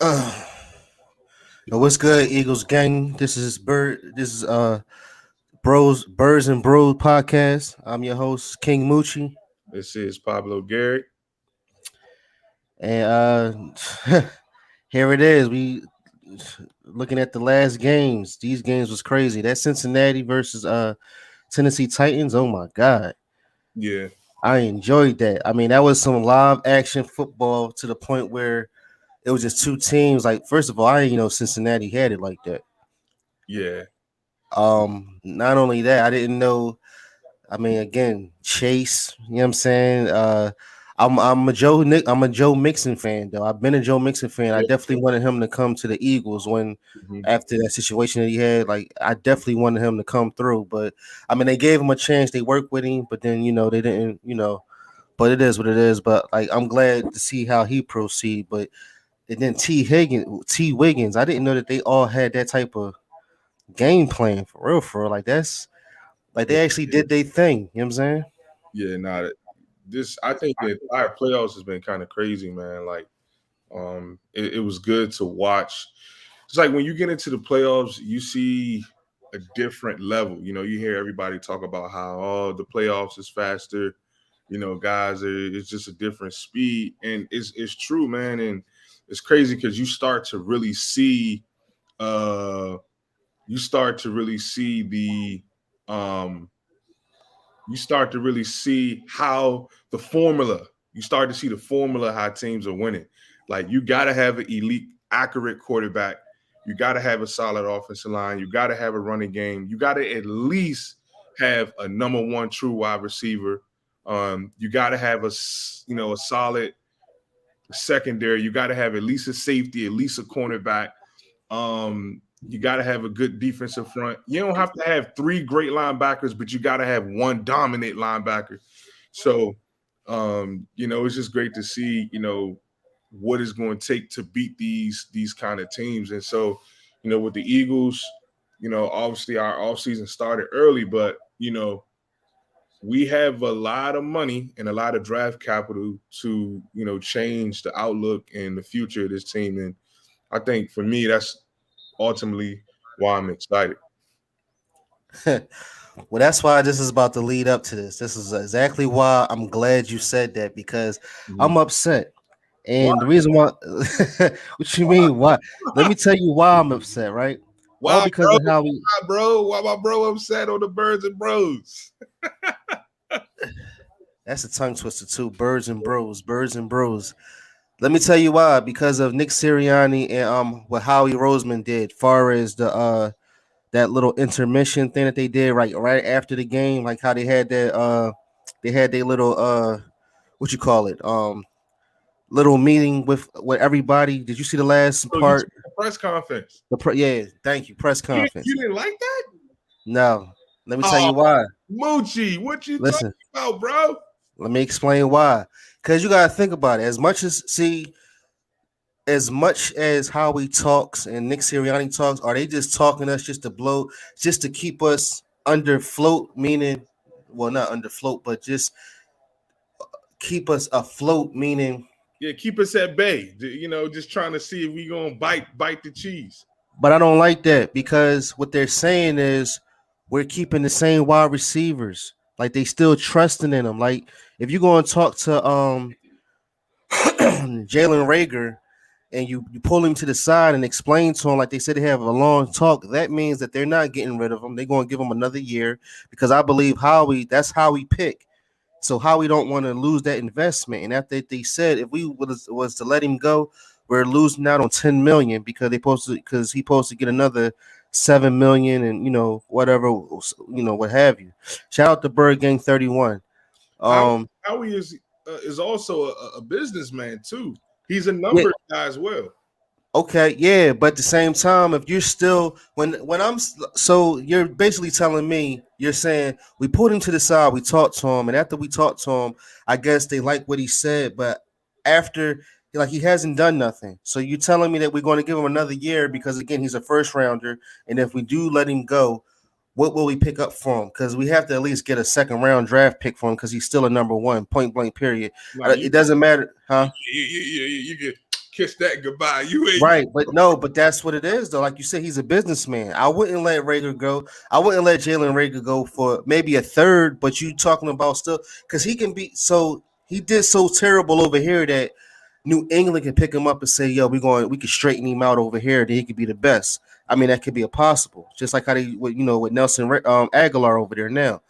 Uh, what's good, Eagles gang? This is Bird. This is Birds and Bros podcast. I'm your host, King Moochie, This is Pablo Garrett. and here it is. We looking at the last games. These games was crazy. That Cincinnati versus Tennessee Titans. Oh my god, Yeah, I enjoyed that. I mean, that was some live action football to the point where it was just two teams. Like, first of all, I didn't know Cincinnati had it like that. yeah, Not only that, I didn't know. I mean, again, Chase. You know what I'm saying? I'm a Joe Mixon fan though. I've been a Joe Mixon fan. I yeah. definitely wanted him to come to the Eagles when Mhm. after that situation that he had. Like, I definitely wanted him to come through. But I mean, they gave him a chance. They worked with him, but then they didn't. But it is what it is. But like, I'm glad to see how he proceed. But and then T Wiggins. I didn't know that they all had that type of game plan for real. For real. Like that's like Yeah, they actually did their thing. You know what I'm saying? yeah. Not this. I think the entire playoffs has been kind of crazy, man. Like, it was good to watch. It's like when you get into the playoffs, you see a different level. You hear everybody talk about how the playoffs is faster. Guys, it's just a different speed, and it's true, man. And it's crazy because uh you start to really see um you start to really see how the formula, you start to see the formula how teams are winning. Like, you got to have an elite, accurate quarterback. You got to have a solid offensive line. You got to have a running game. You got to at least have a number one true wide receiver. You got to have a solid secondary. You got to have at least a safety, at least a cornerback. You got to have a good defensive front. You don't have to have three great linebackers, but you got to have one dominant linebacker. So, it's just great to see, what it's going to take to beat these kind of teams. And so, with the Eagles, obviously our offseason started early, but, we have a lot of money and a lot of draft capital to, change the outlook and the future of this team. And I think for me, that's ultimately why I'm excited. Well, that's why this is about to lead up to this. This is exactly why I'm glad you said that because Mhm. I'm upset. Why? And the reason why, what you mean? Why? Let me tell you why I'm upset. Right? All Why, because bro? of how we. Why, bro? Why my bro upset on the Birds and Bros? That's a tongue twister too. Birds and bros. Birds and bros. Let me tell you why. Because of Nick Sirianni and what Howie Roseman did, far as the that little intermission thing that they did right after the game, like how they had their little what you call it little meeting with everybody. Did you see the last So you took part? the press conference. Yeah, thank you. Press You didn't, conference. you didn't like that? No, let me tell Oh, you why. Moochie, what you talking Listen, about, bro? let me explain why. Because you gotta think about it. As much as how he talks and Nick Sirianni talks, are they just talking us just to blow, just to keep us under float? Meaning, well, not under float, but just keep us afloat. Meaning, Yeah, keep us at bay. Just trying to see if we gonna bite the cheese. but I don't like that because what they're saying is we're keeping the same wide receivers. Like they still trusting in them. Like if you go and talk to Jalen Rager and you pull him to the side and explain to him like they said they have a long talk, that means that they're not getting rid of him. They're going to give him another year because I believe that's how we pick. So Howie don't want to lose that investment. And after they said if we was to let him go, we're losing out on 10 million because he supposed to get another 7 million and whatever what have you. Shout out to Bird Gang 31. How Um Howie is also a businessman too. He's a yeah, numbers guy as well. okay, yeah, but at the same time, if you're still when I'm so you're basically telling me you're saying we put him to the side, we talked to him, and after we talked to him, I guess they like what he said, but after like he hasn't done nothing. So you're telling me that we're going to give him another year because again he's a first rounder, and if we do let him go, what will we pick up for him? Because we have to at least get a second round draft pick for him because he's still a number one point blank period. Nah, It doesn't matter, huh? you get. Kiss that goodbye. You ain't. Right, but no, but that's what it is though. Like you said, he's a businessman. I wouldn't let Rager go. I wouldn't let Jalen Rager go for maybe a third. But you talking about still because he can be so he did so terrible over here that New England can pick him up and say, "Yo, we can straighten him out over here. Then he could be the best." I mean, that could be a possible. Just like how they, with Nelson Aguilar over there now,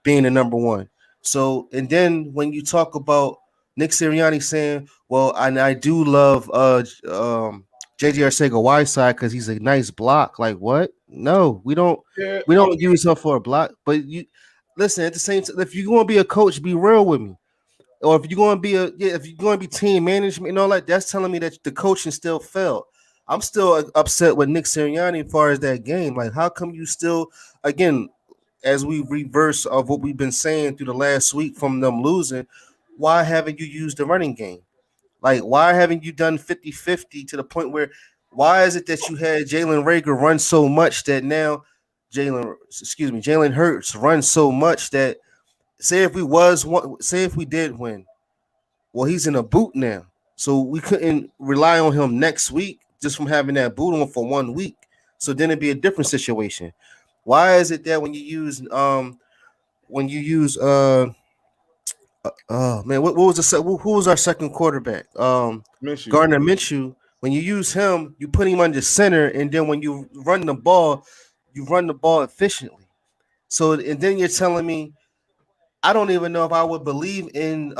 being the number one. So, and then when you talk about Nick Sirianni saying, "Well, and I do love JJ Arcega-Whiteside because he's a nice block." Like what? No, we don't. Yeah, We don't use him for a block. But you listen at the same time. If you want to be a coach, be real with me. Or if you're going to be if you're going to be team management and all that, that's telling me that the coaching still failed. I'm still upset with Nick Sirianni as far as that game. Like, how come you still again, as we reverse of what we've been saying through the last week from them losing? Why haven't you used the running game? Like, why haven't you done 50-50 to the point where why is it that you had Jalen Rager run so much that now Jalen Hurts runs so much that say if we did win, well, he's in a boot now. So we couldn't rely on him next week just from having that boot on for 1 week. So then it'd be a different situation. Why is it that when you use oh man, what was who was our second quarterback? Minshew. Gardner Minshew. When you use him, you put him under center, and then when you run the ball, you run the ball efficiently. So and then you're telling me I don't even know if I would believe in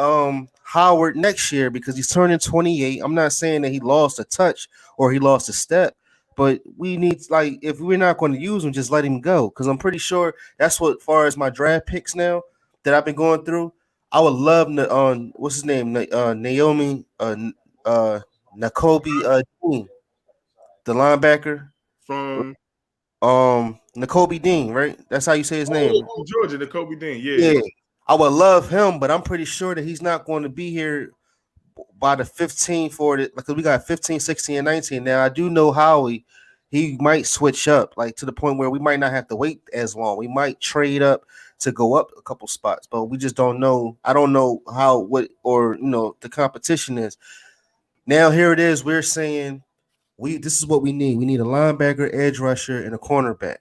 Howard next year because he's turning 28. I'm not saying that he lost a touch or he lost a step, but we need like if we're not going to use him, just let him go because I'm pretty sure that's what as far as my draft picks now that I've been going through. I would love on what's his name, Naomi Nakobe Dean, the linebacker, From Nakobe Dean, right? That's how you say his name. Georgia, the Kobe Dean. Yeah. Yeah, I would love him, but I'm pretty sure that he's not going to be here by the 15 for it. Because we got 15, 16, and 19. Now, I do know Howie. He might switch up, like to the point where we might not have to wait as long. We might trade up to go up a couple spots, but we just don't know. I don't know what the competition is. Now, here it is. We're saying this is what we need. We need a linebacker, edge rusher, and a cornerback.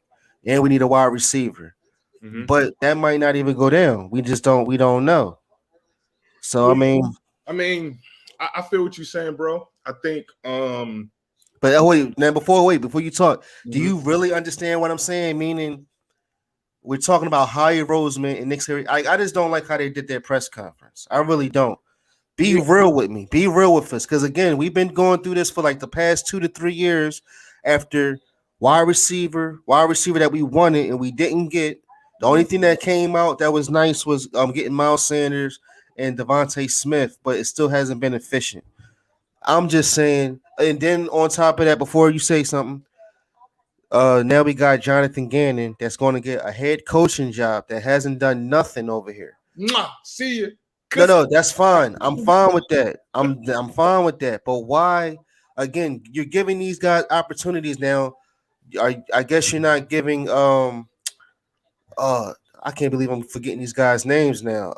And we need a wide receiver. Mm-hmm. But that might not even go down. We don't know. So I mean, I feel what you're saying, bro. I think but before you talk, do you really understand what I'm saying? Meaning we're talking about Howie Roseman and Nick Sirianni. I just don't like how they did their press conference. I really don't. Be real with me. Be real with us. Because again, we've been going through this for like the past 2 to 3 years after wide receiver that we wanted and we didn't get. The only thing that came out that was nice was getting Miles Sanders and Devonta Smith, but it still hasn't been efficient. I'm just saying. And then on top of that, before you say something, now we got Jonathan Gannon that's going to get a head coaching job that hasn't done nothing over here. See you. No, that's fine. I'm fine with that. I'm fine with that. But why? Again, you're giving these guys opportunities now. I guess you're not giving I can't believe I'm forgetting these guys' names now.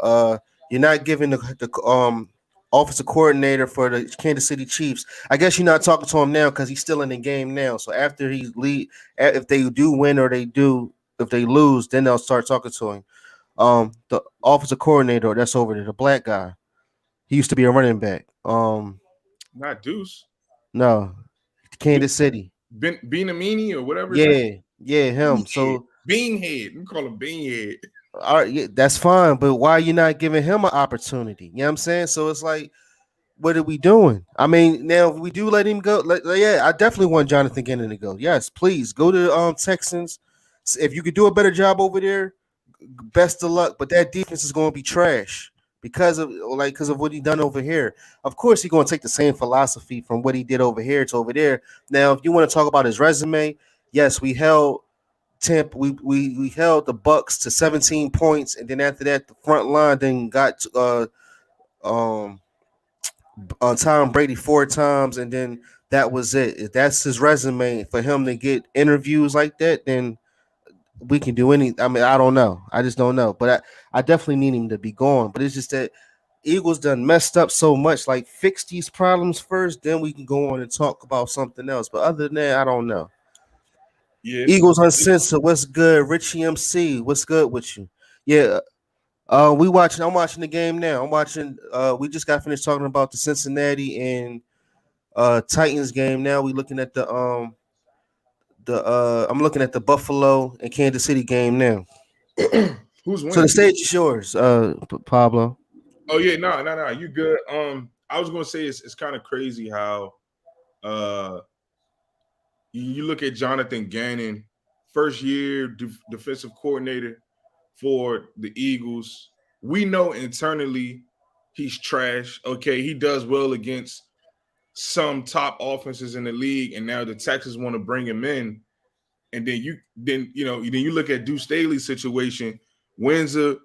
You're not giving the offensive coordinator for the Kansas City Chiefs. I guess you're not talking to him now because he's still in the game now. So after if they do win or if they lose, then they'll start talking to him. The offensive coordinator that's over there, the black guy. He used to be a running back. Not Deuce. No, Kansas City. Beanamini or whatever. Yeah, him. So Beanhead. We call him Beanhead. All right, yeah, that's fine, but why are you not giving him an opportunity? You know what I'm saying? So it's like, what are we doing? I mean, now if we do let him go, yeah, I definitely want Jonathan Gannon to go. Yes, please go to Texans. If you could do a better job over there, best of luck. But that defense is going to be trash because of what he done over here. Of course, he's going to take the same philosophy from what he did over here to over there. Now, if you want to talk about his resume, yes, we held we held the Bucks to 17 points, and then after that, the front line then got Tom Brady 4 times, and then that was it. If that's his resume for him to get interviews like that, then we can do any. I mean, I don't know. I just don't know. But I definitely need him to be gone. But it's just that Eagles done messed up so much. Like, fix these problems first, then we can go on and talk about something else. But other than that, I don't know. Yeah, Eagles Uncensored, what's good? Richie MC, what's good with you? Yeah, I'm watching the game now. I'm watching. We just got finished talking about the Cincinnati and Titans game. Now we looking at the I'm looking at the Buffalo and Kansas City game now. who's So the winning? stage is yours, Pablo. Oh yeah, no, you good. I was gonna say it's kind of crazy how uh you look at Jonathan Gannon, first year defensive coordinator for the Eagles. We know internally he's trash. Okay, he does well against some top offenses in the league, and now the Texans want to bring him in. And then you look at Deuce Staley's situation, wins a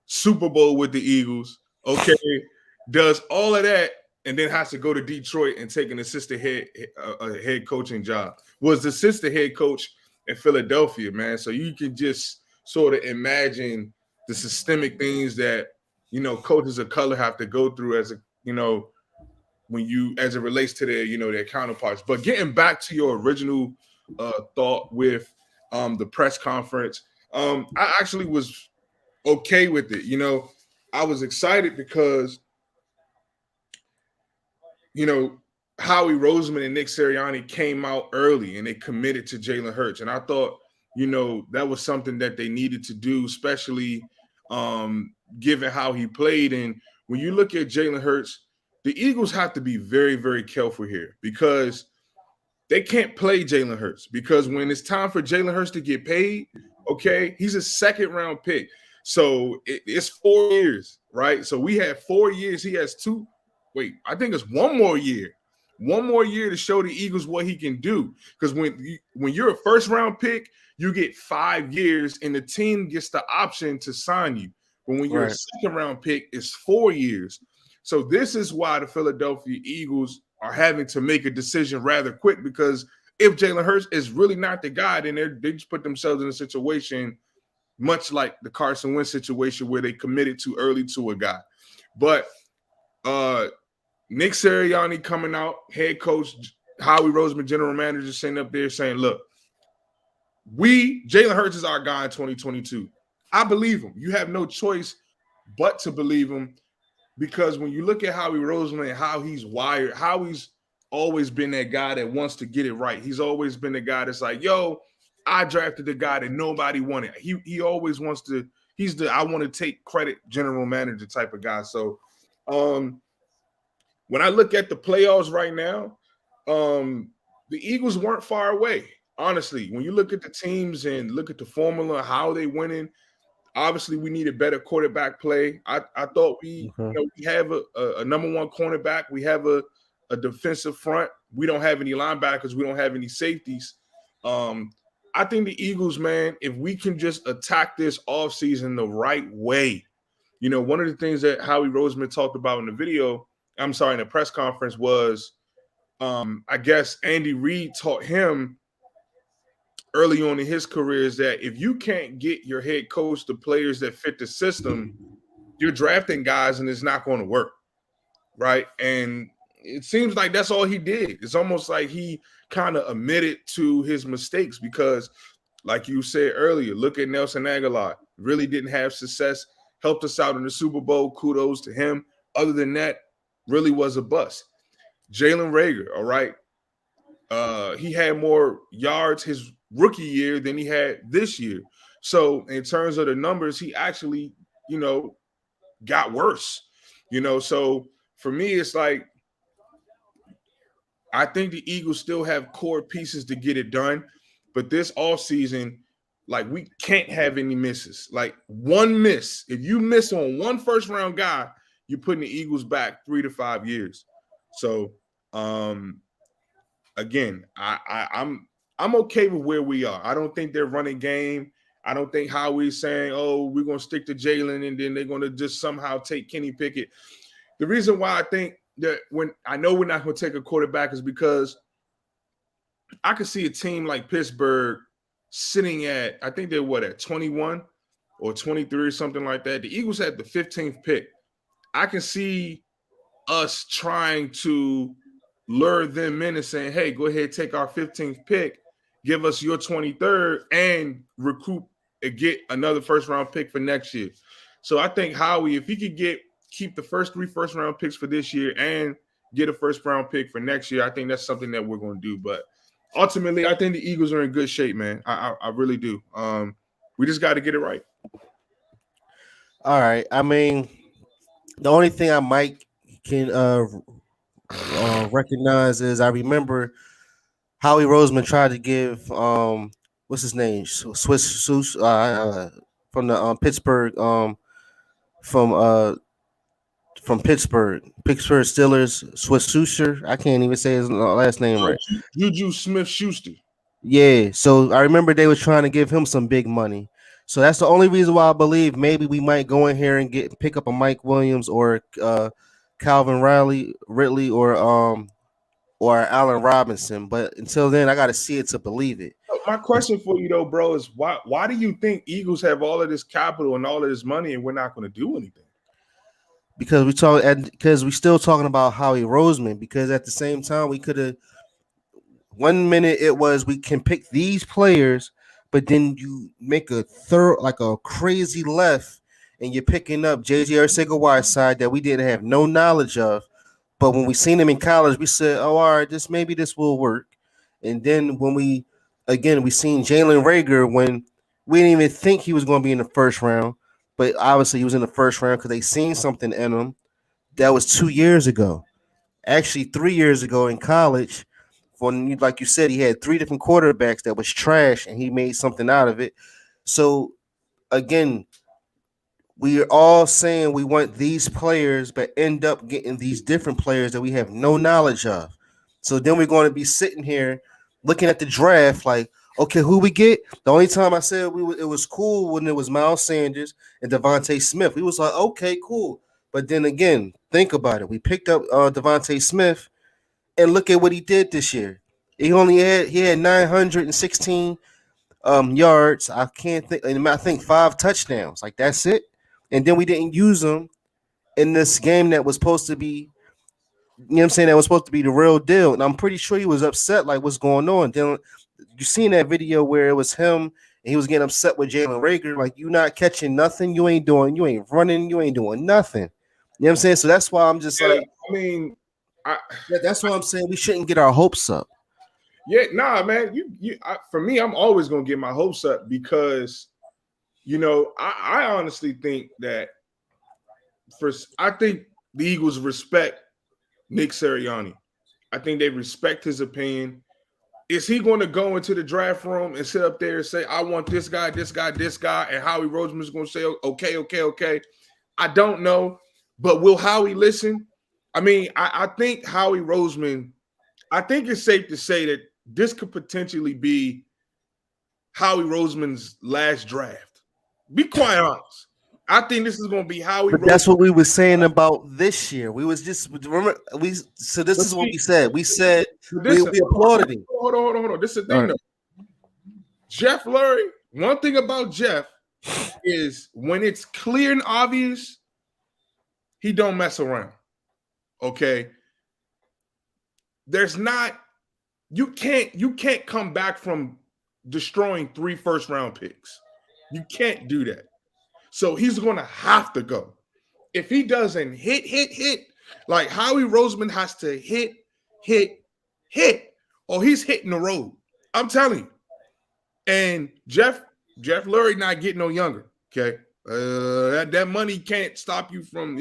Super Bowl with the Eagles, okay, does all of that, and then has to go to Detroit and take an assistant head coaching job. Was the assistant head coach in Philadelphia, man. So you can just sort of imagine the systemic things that coaches of color have to go through as it relates to their counterparts. But getting back to your original thought with the press conference, I actually was okay with it. I was excited because Howie Roseman and Nick Sirianni came out early and they committed to Jalen Hurts, and I thought that was something that they needed to do, especially given how he played. And when you look at Jalen Hurts, the Eagles have to be very, very careful here because they can't play Jalen Hurts, because when it's time for Jalen Hurts to get paid, okay, he's a second-round pick. So it's 4 years, right? So we have 4 years. He has I think it's one more year. One more year to show the Eagles what he can do. Because when you're a first-round pick, you get 5 years, and the team gets the option to sign you. But when you're a second-round pick, it's 4 years. So this is why the Philadelphia Eagles are having to make a decision rather quick, because if Jalen Hurts is really not the guy, then they just put themselves in a situation much like the Carson Wentz situation where they committed too early to a guy. But Nick Sirianni coming out, head coach, Howie Roseman, general manager, sitting up there saying, look, Jalen Hurts is our guy in 2022. I believe him. You have no choice but to believe him, because when you look at Howie Roseman and how he's wired, Howie's always been that guy that wants to get it right. He's always been the guy that's like, yo, I drafted the guy that nobody wanted. He always wants to, he's the I want to take credit general manager type of guy. So when I look at the playoffs right now, the Eagles weren't far away. Honestly, when you look at the teams and look at the formula, how they winning, obviously we need a better quarterback play. I thought we have a number one cornerback. We have a defensive front. We don't have any linebackers. We don't have any safeties. I think the Eagles, man, if we can just attack this offseason the right way, one of the things that Howie Roseman talked about in the press conference was, I guess Andy Reid taught him early on in his career is that if you can't get your head coach the players that fit the system, you're drafting guys and it's not going to work, right? And it seems like that's all he did. It's almost like he kind of admitted to his mistakes because, like you said earlier, look at Nelson Aguilar. Really didn't have success, helped us out in the Super Bowl. Kudos to him. Other than that, really was a bust. Jalen Reagor, all right? He had more yards his rookie year than he had this year. So in terms of the numbers, he actually, got worse. So for me, it's like I think the Eagles still have core pieces to get it done. But this offseason, like, we can't have any misses. Like, one miss. If you miss on one first-round guy, you're putting the Eagles back 3 to 5 years. So, again, I'm okay with where we are. I don't think they're running game. I don't think Howie's saying, oh, we're going to stick to Jalen and then they're going to just somehow take Kenny Pickett. The reason why I think that when I know we're not going to take a quarterback is because I could see a team like Pittsburgh sitting at, I think they're at 21 or 23 or something like that. The Eagles had the 15th pick. I can see us trying to lure them in and saying, hey, go ahead, take our 15th pick, give us your 23rd, and recoup and get another first-round pick for next year. So I think Howie, if he could keep the first 3 first-round picks for this year and get a first-round pick for next year, I think that's something that we're going to do. But ultimately, I think the Eagles are in good shape, man. I really do. We just got to get it right. All right. I mean, the only thing I might can recognize is I remember Howie Roseman tried to give what's his name, Swiss from the from uh Pittsburgh Steelers, Swiss Susher. I can't even say his last name right. Juju Smith-Schuster. Yeah, so I remember they were trying to give him some big money. So that's the only reason why I believe maybe we might go in here and pick up a Mike Williams or Calvin Ridley or Allen Robinson. But until then, I got to see it to believe it. My question for you though, bro, is why do you think Eagles have all of this capital and all of this money and we're not going to do anything? Because we still talking about Howie Roseman. Because at the same time, we could have 1 minute it was we can pick these players, but then you make a crazy left, and you're picking up JJ Arcega-Whiteside that we didn't have no knowledge of. But when we seen him in college, we said, "Oh, all right, this will work." And then when we seen Jalen Reagor when we didn't even think he was going to be in the first round, but obviously he was in the first round because they seen something in him. That was 2 years ago, actually 3 years ago in college. When, like you said, he had 3 different quarterbacks that was trash, and he made something out of it. So again, we are all saying we want these players, but end up getting these different players that we have no knowledge of. So then we're going to be sitting here looking at the draft like, okay, who we get? The only time I said it was cool when it was Miles Sanders and Devonta Smith. We was like, okay, cool. But then again, think about it. We picked up Devonta Smith, and look at what he did this year. He had 916 yards. I can't think. I think 5 touchdowns. Like that's it. And then we didn't use him in this game that was supposed to be, you know what I'm saying, that was supposed to be the real deal. And I'm pretty sure he was upset, like, what's going on? Then you seen that video where it was him and he was getting upset with Jalen Reagor, like, you not catching nothing, you ain't running, you ain't doing nothing. You know what I'm saying? So that's why I'm just that's why I'm saying we shouldn't get our hopes up. Yeah, nah, man. For me, I'm always gonna get my hopes up because, I honestly think that I think the Eagles respect Nick Sirianni. I think they respect his opinion. Is he going to go into the draft room and sit up there and say, I want this guy, this guy, this guy, and Howie Roseman is going to say, okay. I don't know, but will Howie listen? I mean, I think Howie Roseman, I think it's safe to say that this could potentially be Howie Roseman's last draft. Be quite honest. I think this is going to be Howie Roseman. That's what we were saying about this year. We was just remember this is what we said. We said we applauded him. Hold on. This is the thing, though. Jeff Lurie. One thing about Jeff is when it's clear and obvious, he don't mess around. Okay. You can't come back from destroying 3 first-round picks. You can't do that. So he's going to have to go. If he doesn't hit, like Howie Roseman has to hit, or he's hitting the road. I'm telling you. And Jeff Lurie not getting no younger, okay? That money can't stop you from,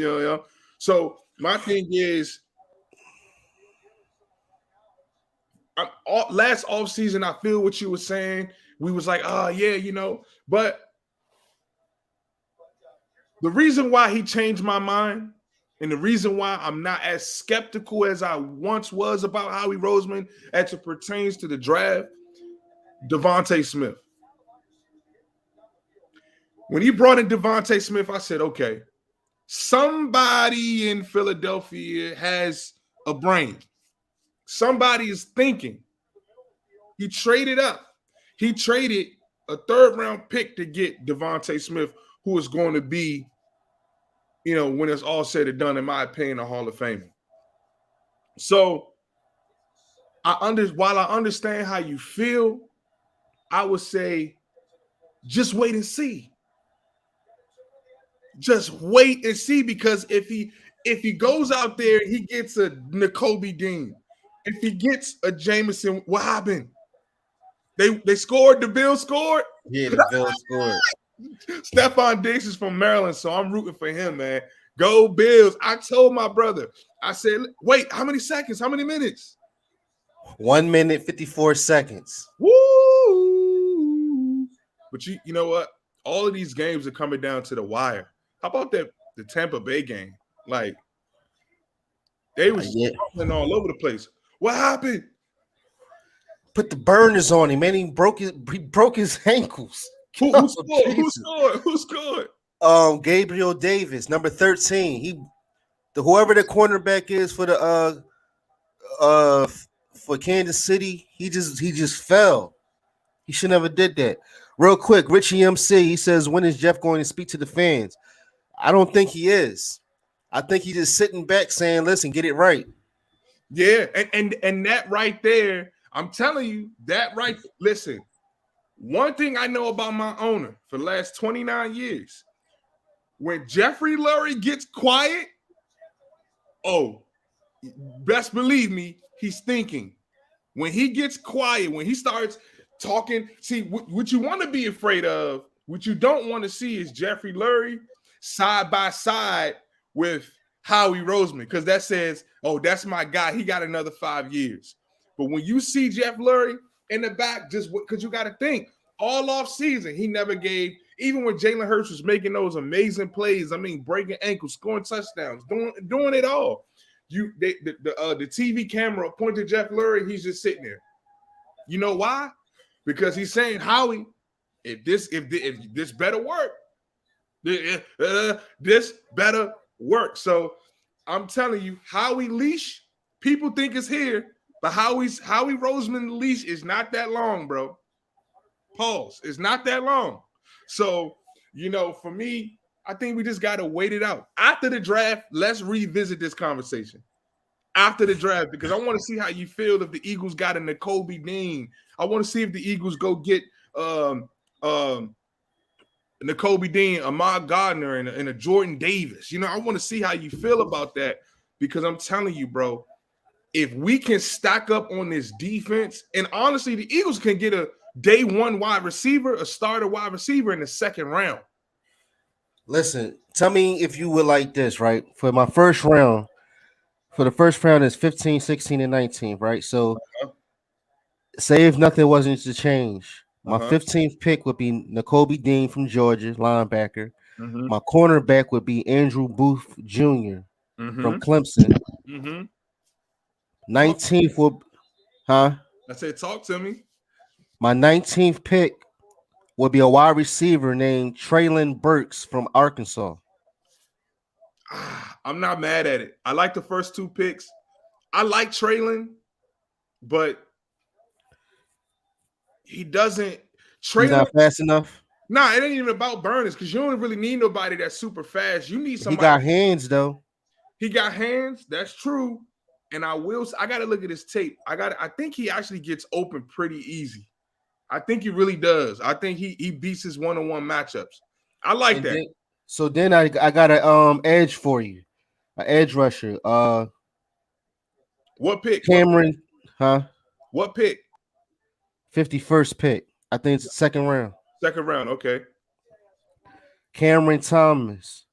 So my thing is, last offseason, I feel what you were saying. We was like, but the reason why he changed my mind and the reason why I'm not as skeptical as I once was about Howie Roseman as it pertains to the draft, Devonta Smith. When he brought in Devonta Smith, I said, okay, somebody in Philadelphia has a brain. Somebody is thinking. He traded up. He traded a 3rd-round pick to get Devonta Smith, who is going to be when it's all said and done, in my opinion, a Hall of Famer. So while I understand how you feel, I would say just wait and see. Just wait and see, because if he goes out there, he gets a Nakobe Dean. If he gets a Jameson, what happened? They scored. The Bills scored. Yeah, the Bills scored. Stephon Diggs is from Maryland, so I'm rooting for him, man. Go Bills. I told my brother, I said, wait, how many seconds? How many minutes? 1 minute, 54 seconds. Woo! But you know what? All of these games are coming down to the wire. How about the Tampa Bay game? Like, they was jumping all over the place. What happened? Put the burners on him, man. He broke his ankles. Who scored? Gabriel Davis, number 13. Whoever the cornerback is for the for Kansas City, he just fell. He should never did that. Real quick, Richie MC, he says, when is Jeff going to speak to the fans? I don't think he is. I think he's just sitting back saying, listen, get it right. Yeah, and that right there, I'm telling you, that right, listen, one thing I know about my owner for the last 29 years, when Jeffrey Lurie gets quiet, best believe me, he's thinking. When he gets quiet, when he starts talking, see, what you want to be afraid of, what you don't want to see is Jeffrey Lurie side by side with Howie Roseman, because that says, that's my guy. He got another 5 years. But when you see Jeff Lurie in the back, just because you got to think, all off season, he never gave, even when Jalen Hurts was making those amazing plays, I mean, breaking ankles, scoring touchdowns, doing it all. The TV camera pointed Jeff Lurie, he's just sitting there. You know why? Because he's saying, Howie, if this better work, this better work. So I'm telling you, Howie leash, people think it's here, but Howie Roseman leash is not that long, bro. Pause. It's not that long. So, for me, I think we just got to wait it out. After the draft, let's revisit this conversation. After the draft, because I want to see how you feel if the Eagles got a Nakobe Dean. I want to see if the Eagles go get Nakobe Dean, Ahmad Gardner, and a Jordan Davis. I want to see how you feel about that, because I'm telling you, bro, if we can stack up on this defense, and honestly, the Eagles can get a day one wide receiver, a starter wide receiver in the second round. Listen, tell me if you would like this, right? For the first round is 15, 16, and 19, right? So say if nothing wasn't to change, my 15th pick would be Nakobe Dean from Georgia, linebacker. Mm-hmm. My cornerback would be Andrew Booth Jr. From Clemson. 19th would, I said, talk to me. My 19th pick would be a wide receiver named Treylin Burks from Arkansas. I'm not mad at it. I like the first two picks. I like Treylin, but he doesn't. He's not fast enough. Nah, it ain't even about burners, because you don't really need nobody that's super fast. You need somebody. He got hands, though. He got hands. That's true. And I got to look at his tape. I think he actually gets open pretty easy. I think he really does. I think he beats his one-on-one matchups. I like that. So then I got an edge for you, an edge rusher. What pick? Cameron, What pick? 51st pick. I think it's the second round. Second round, okay. Cameron Thompson.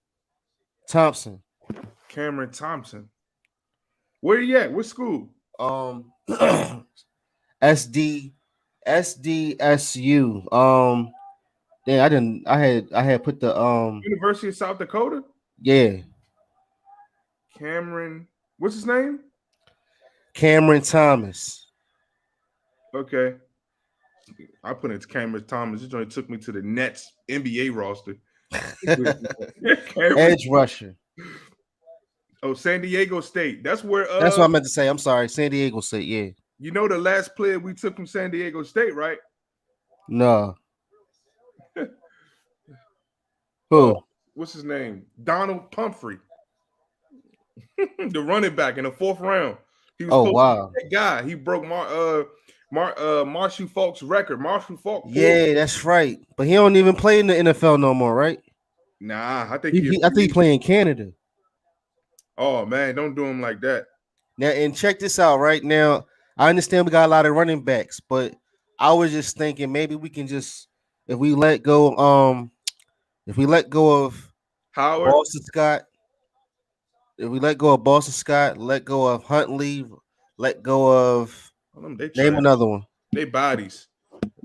Cameron Thompson. Where you at? What school? SDSU. I had put the University of South Dakota? Yeah. Cameron, what's his name? Cameron Thomas. Okay. I put it to Cameron Thomas. It joint took me to the Nets NBA roster. Edge rusher. Oh, San Diego State. That's where that's what I meant to say. I'm sorry. San Diego State, yeah. You know the last player we took from San Diego State, right? No. Who? what's his name? Donald Humphrey, the running back in the 4th round. He was Oh supposed to wow. be that guy. He broke Marshall Falk's record. Marshall Falk pulled. Yeah, that's right. But he don't even play in the NFL no more, right? Nah, I think I think he play in Canada. Oh man, don't do him like that. Now, and check this out right now. I understand we got a lot of running backs, but I was just thinking maybe we can just if we let go of Howard. Boston Scott, if we let go of Boston Scott, let go of Huntley, let go of They name trash. another one. They bodies.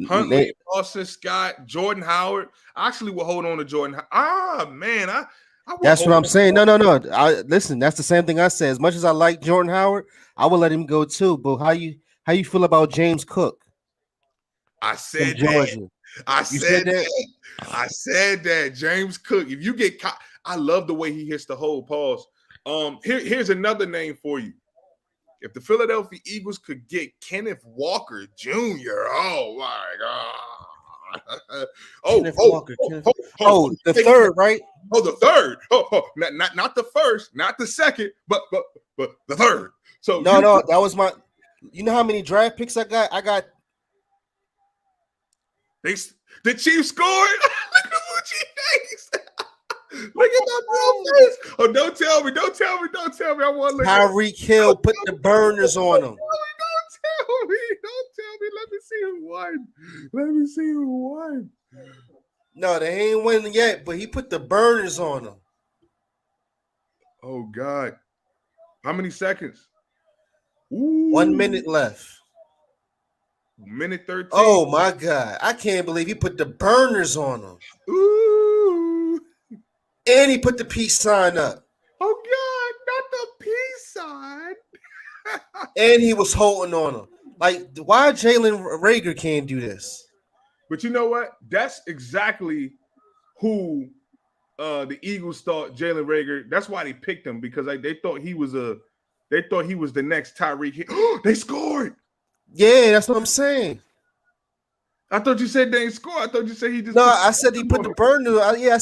Huntley, Boston Scott, Jordan Howard. I actually will hold on to Jordan. Man, I that's what I'm saying. No. Listen, that's the same thing I said. As much as I like Jordan Howard, I would let him go too. But how you feel about James Cook? I said Georgia. That. I said that. I said that. James Cook. If you get caught, I love the way he hits the whole pause. Here's another name for you. If the Philadelphia Eagles could get Kenneth Walker Jr., oh my God. The third, right? Oh, the third. Not the first, not the second, but the third. So no, that was my. You know how many draft picks I got? The Chiefs scored. Look at Gucci face. Look at my bro face. Oh, don't tell me. I want to look. Tyreek Hill put the burners on him. Don't tell me. Let me see who won. No, they ain't winning yet, but he put the burners on them. Oh God. How many seconds? Ooh. 1 minute left. Minute 13. Oh my God. I can't believe he put the burners on them. Ooh. And he put the peace sign up. Oh God, not the peace sign. And he was holding on him. Like, why Jalen Reagor can't do this? But you know what? That's exactly who the Eagles thought Jalen Reagor. That's why they picked him, because they thought he was the next Tyreek Hill. They scored. Yeah, that's what I'm saying. I thought you said they ain't score. I thought you said he just. No, I said he put the burners. I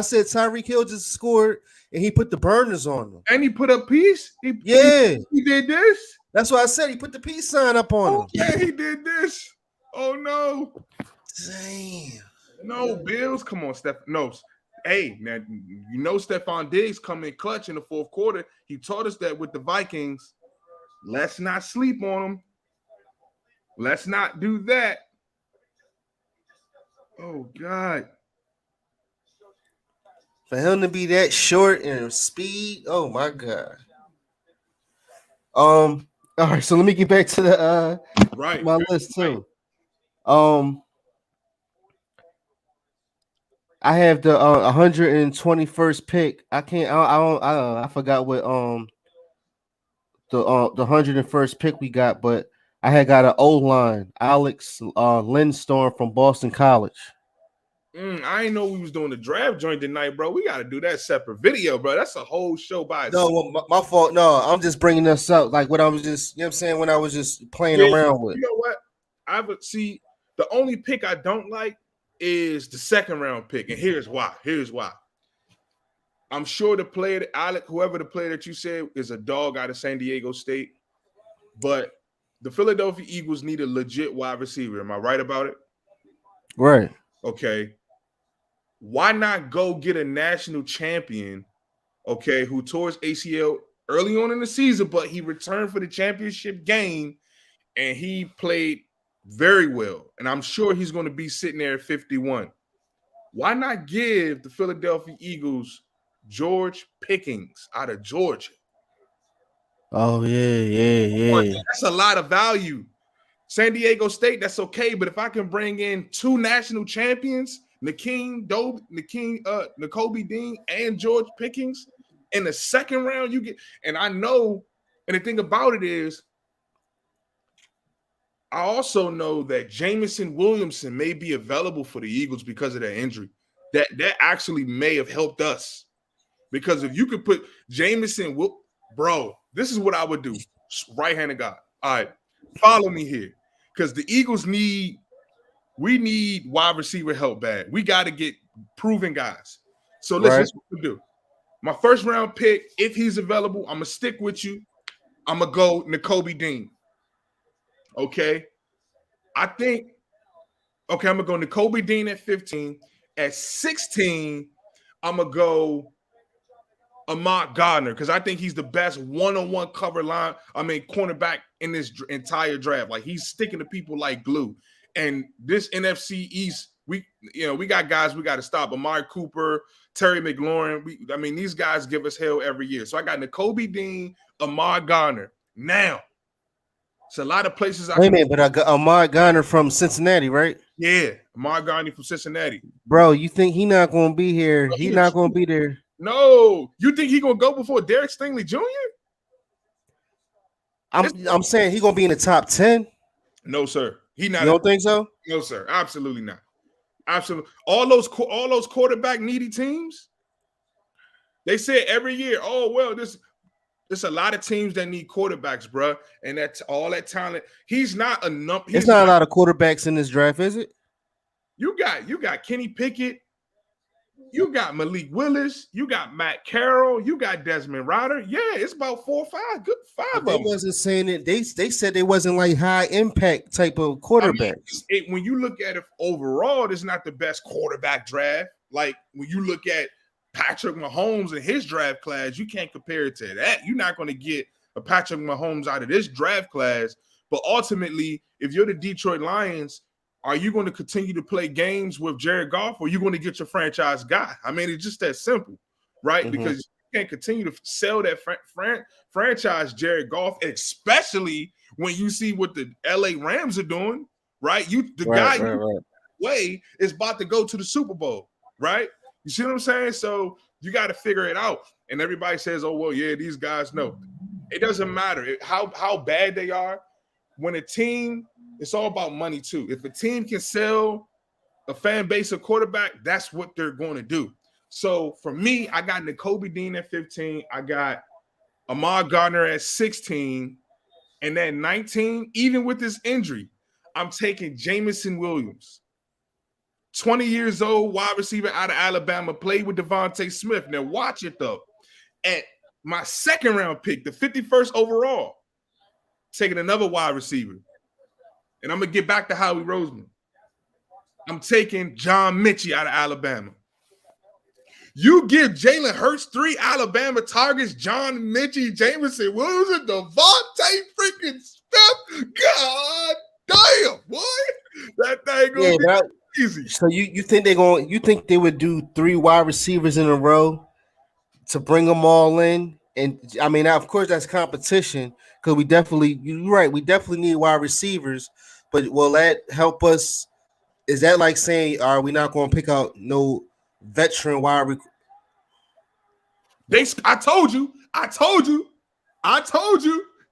said Tyreek Hill just scored and he put the burners on him. And he put up peace. He did this. That's why I said he put the peace sign up on him. Yeah, he did this. Oh no. Damn. No, Bills. Come on, Steph. No. Hey, now you know Stephon Diggs coming in clutch in the 4th quarter. He taught us that with the Vikings. Let's not sleep on him. Let's not do that. Oh God. For him to be that short and speed, oh my God. All right, so let me get back to the my list too. I have the 121st pick. I forgot what the 101st pick we got, but I had got an O-line, Alex Lindstorm from Boston College. I didn't know we was doing the draft joint tonight, bro. We got to do that separate video, bro. That's a whole show by itself. No, well, my fault. No, I'm just bringing this up. Like what I was just, you know what I'm saying, when I was just playing around with. You know what? I would see the only pick I don't like is the 2nd round pick. And here's why. I'm sure the player, whoever the player that you said is a dog out of San Diego State, but the Philadelphia Eagles need a legit wide receiver. Am I right about it? Right. Okay. Why not go get a national champion, okay, who tore his ACL early on in the season, but he returned for the championship game and he played very well. And I'm sure he's going to be sitting there at 51. Why not give the Philadelphia Eagles George Pickens out of Georgia? Oh, yeah. That's a lot of value. San Diego State, that's okay. But if I can bring in 2 national champions, Nakobe Dean and George Pickens in the 2nd round, you get. And I know, and the thing about it is, I also know that Jamison Williamson may be available for the Eagles because of that injury. That actually may have helped us. Because if you could put Jamison, bro, this is what I would do. Right-handed guy. All right, follow me here. Because the Eagles need wide receiver help bad. We got to get proven guys. So listen, Right. this is what we do. My first round pick, if he's available, I'm gonna stick with you. I'm gonna go Nakobe Dean. Okay. I think, okay, I'm gonna go Nakobe Dean at 15. At 16, I'm gonna go Ahmad Gardner because I think he's the best one-on-one cover line. Cornerback in this entire draft. Like he's sticking to people like glue. And this NFC East, we got guys we got to stop. Amari Cooper, Terry McLaurin. These guys give us hell every year. So I got Nakobe Dean, Ahmad Gardner. Now, it's a lot of places. Wait a minute, but I got Ahmad Gardner from Cincinnati, right? Yeah, Ahmad Gardner from Cincinnati. Bro, you think he not going to be here? He not going to be there. No, you think he gonna go before Derek Stingley Jr.? I'm saying he gonna be in the top 10. No, sir. He not. You don't think so? No, sir. Absolutely not. Absolutely. All those quarterback needy teams. They say every year, oh well, there's a lot of teams that need quarterbacks, bro, and that's all that talent. He's not enough. There's not a lot of quarterbacks in this draft, is it? You got Kenny Pickett. You got Malik Willis, you got Matt Carroll, you got Desmond Ridder. Yeah, it's about 4 or 5, good 5 of them. They wasn't saying it. They said they wasn't like high impact type of quarterbacks. When you look at it overall, it's not the best quarterback draft. Like when you look at Patrick Mahomes and his draft class, you can't compare it to that. You're not going to get a Patrick Mahomes out of this draft class. But ultimately, if you're the Detroit Lions, are you going to continue to play games with Jared Goff, or are you going to get your franchise guy? It's just that simple, right? Mm-hmm. Because you can't continue to sell that franchise Jared Goff, especially when you see what the LA Rams are doing, right? Way is about to go to the Super Bowl, right? You see what I'm saying? So you got to figure it out. And everybody says, oh, well, yeah, these guys know. It doesn't matter how bad they are. When a team, it's all about money too. If a team can sell a fan base of quarterback, that's what they're going to do. So for me, I got Nakobe Dean at 15. I got Ahmad Gardner at 16. And then 19, even with this injury, I'm taking Jamison Williams. 20 years old, wide receiver out of Alabama, played with Devonta Smith. Now watch it though. At my second round pick, the 51st overall, taking another wide receiver. And I'm going to get back to Howie Roseman. I'm taking John Mechie out of Alabama. You give Jalen Hurts 3 Alabama targets, John Mechie, Jamison Williams, and Devontae freaking Smith. God damn, boy. That thing going to be easy. So you think they would do 3 wide receivers in a row to bring them all in? And of course that's competition, because you're right, we definitely need wide receivers, but will that help us? Is that like saying, are we not going to pick out no veteran wide I told you.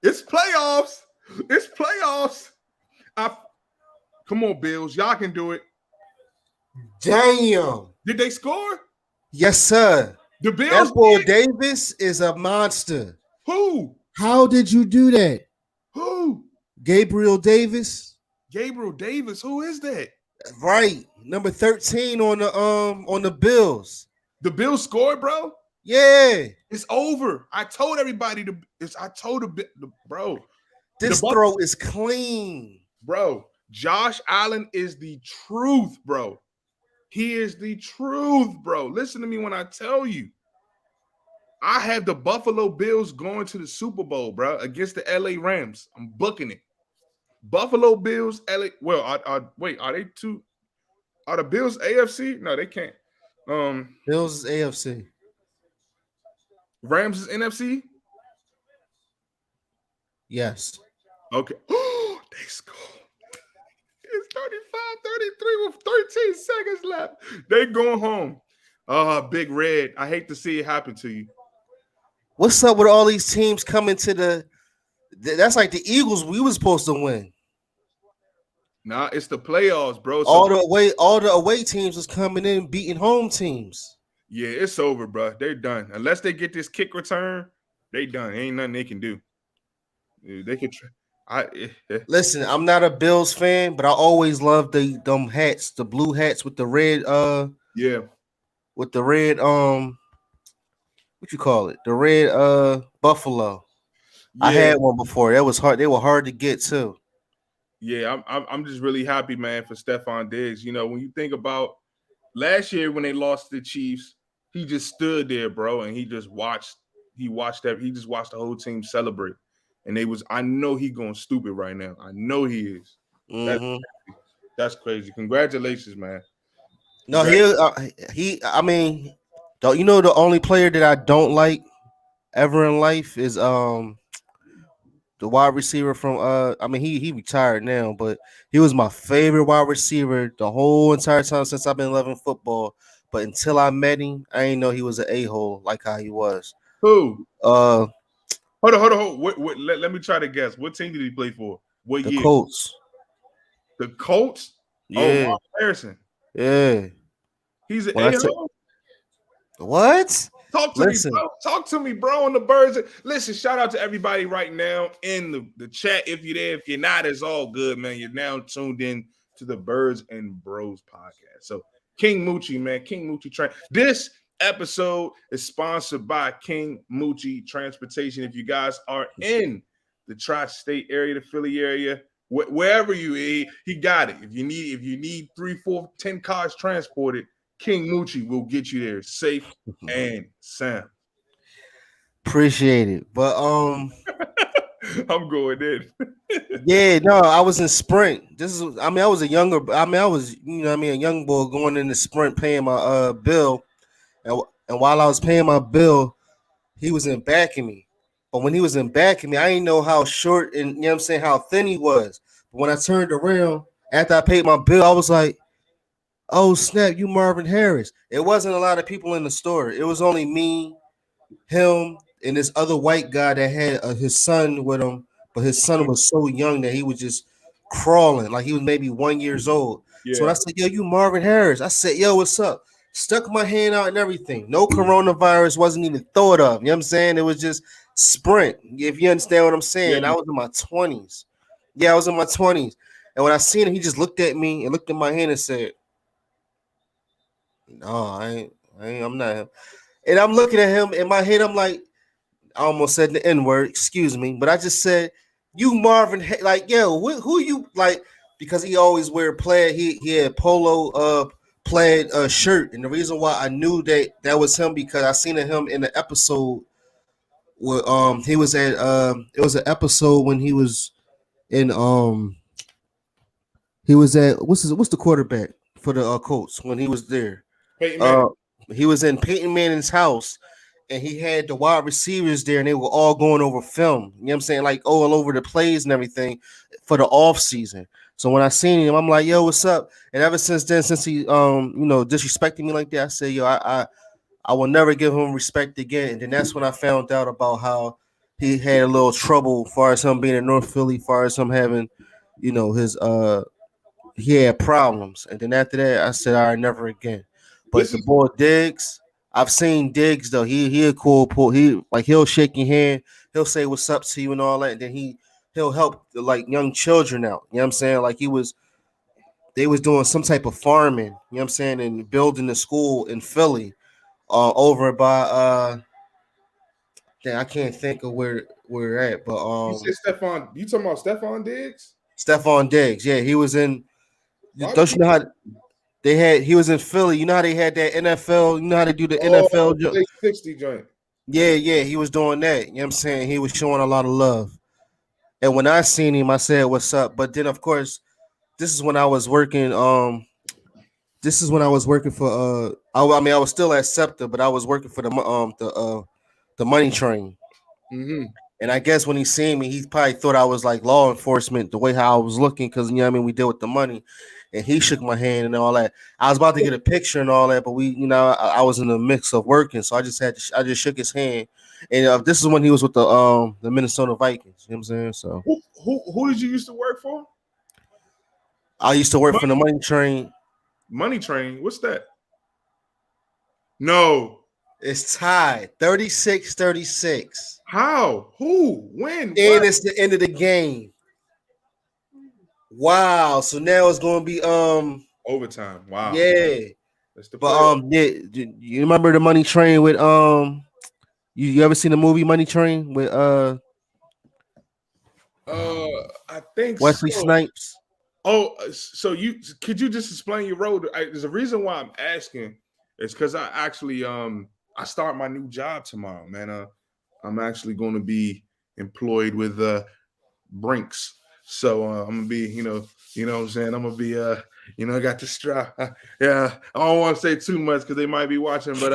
It's playoffs. Come on, Bills. Y'all can do it. Damn. Did they score? Yes, sir. The Bills. That boy Davis is a monster. Who? How did you do that? Who? Gabriel Davis. Who is that? Right, number 13 on the Bills. The Bills scored, bro. Yeah, it's over. I told everybody bro. This throw is clean, bro. Josh Allen is the truth, bro. He is the truth, bro. Listen to me when I tell you. I have the Buffalo Bills going to the Super Bowl, bro, against the LA Rams. I'm booking it. Buffalo Bills, LA. Well, are they two? Are the Bills AFC? No, they can't. Bills is AFC. Rams is NFC? Yes. Okay. They scored. It's 35-33 with 13 seconds left. They going home. Big Red. I hate to see it happen to you. What's up with all these teams coming to that's like the Eagles we were supposed to win. Nah, it's the playoffs, bro. So all the away teams is coming in beating home teams. Yeah, it's over, bro. They're done. Unless they get this kick return, they done. Ain't nothing they can do. They can try. Listen, I'm not a Bills fan, but I always love them hats, the blue hats with the red. Yeah. with the red what you call it? The red buffalo. I Yeah, had one before. That was hard. They were hard to get too. yeah. I'm just really happy, man, for Stephon Diggs. You know, when you think about last year when they lost to the Chiefs, he just stood there, bro, and he just watched. He watched that. He just watched the whole team celebrate, and they was. I know he going stupid right now. I know he is. That's Mm-hmm. that's crazy. Congratulations, man. No, he. I mean, don't you know the only player that I don't like ever in life is the wide receiver from I mean he retired now, but he was my favorite wide receiver the whole entire time since I've been loving football. But until I met him, I didn't know he was an a-hole like how he was. Who? Uh Hold on. Let me try to guess. What team did he play for? What the year? Colts. The Colts? Oh, Yeah, Mark Harrison. yeah. He's an When I said a-hole. what? Talk to me, Listen, bro. Talk to me, bro. On the birds. Listen, shout out to everybody right now in the chat. If you're there, if you're not, it's all good, man. You're now tuned in to the Birds and Bros podcast. So, King Moochie, man, King Moochie Train. This episode is sponsored by King Moochie Transportation. If you guys are in the tri-state area, the Philly area, wherever you he got it. If you need 3, 4, 10 cars transported, King Moochie will get you there safe and sound. appreciate it. But I'm going in. yeah, no, I was in sprint. This is I mean I was a younger I mean I was a young boy going in the sprint paying my bill and while I was paying my bill, he was in back of me. But when he was in back of me, I didn't know how short and how thin he was. But when I turned around after I paid my bill, I was like, "Oh snap, you Marvin Harris." It wasn't a lot of people in the store. It was only me, him, and this other white guy that had his son with him. But his son was so young that he was just crawling, like he was maybe 1 years old. So when Yeah. I said, "Yo, you Marvin Harris," I said, "Yo, what's up?" Stuck my hand out and everything. No coronavirus wasn't even thought of. You know what I'm saying? It was just sprint. If you understand what I'm Yeah. saying, I was in my 20s. Yeah, I was in my 20s. And when I seen him, he just looked at me and looked at my hand and said, "No, I'm not him." And I'm looking at him in my head. I'm like, I almost said the N word. Excuse me, but I just said, "You Marvin, like, yo, who you like?" Because he always wear plaid. He had polo plaid shirt, and the reason why I knew that was him because I seen him in the episode where he was at it was an episode when in he was at what's the quarterback for the Colts when he was there. Peyton Uh, Manning. he was in Peyton Manning's house, and he had the wide receivers there, and they were all going over film. You know what I'm saying? Like all over the plays and everything for the off season. So when I seen him, I'm like, "Yo, what's up?" And ever since then, since he disrespecting me like that, I said, "Yo, I will never give him respect again." And then that's when I found out about how he had a little trouble, as far as him being in North Philly, as far as him having, his he had problems. And then after that, I said, "All right, never again." But This the is boy Diggs, I've seen Diggs though. He a cool pull. He'll shake your hand, he'll say what's up to you and all that, and then he'll help like young children out. You know what I'm saying? Like they was doing some type of farming. You know what I'm saying? And building the school in Philly, over by I can't think of where we're at, but you said Stephon. You talking about Stephon Diggs? Stephon Diggs. Yeah, he was in. Why Don't was you he? know how they had? He was in Philly. You know how they had that NFL. You know how they do the Oh, NFL. play 60 joint. Yeah, he was doing that. You know what I'm saying? He was showing a lot of love. And when I seen him, I said, "What's up?" But then, of course, this is when I was working. This is when I was working for. I mean, I was still at SEPTA, but I was working for the money train. Mm-hmm. And I guess when he seen me, he probably thought I was like law enforcement, the way how I was looking, because you know what I mean, we deal with the money. And he shook my hand and all that. I was about to get a picture and all that, but I was in the mix of working, so I just shook his hand. And this is when he was with the Minnesota Vikings. You know what I'm saying? So Who did you used to work for? I used to work for the money train. Money Train. What's that? No. It's tied 36-36. How? Who? When? And What? it's the end of the game. Wow. So now it's gonna be Overtime. Wow. yeah. That's the But playoff. yeah, you remember the Money Train with you ever seen the movie Money Train with I think Wesley so. Snipes? Oh, so you could you just explain your role? There's a reason why I'm asking. It's because I actually I start my new job tomorrow, man. I'm actually going to be employed with Brinks. So I'm gonna be, what I'm saying. I'm gonna be, I got the strap. Yeah, I don't want to say too much because they might be watching, but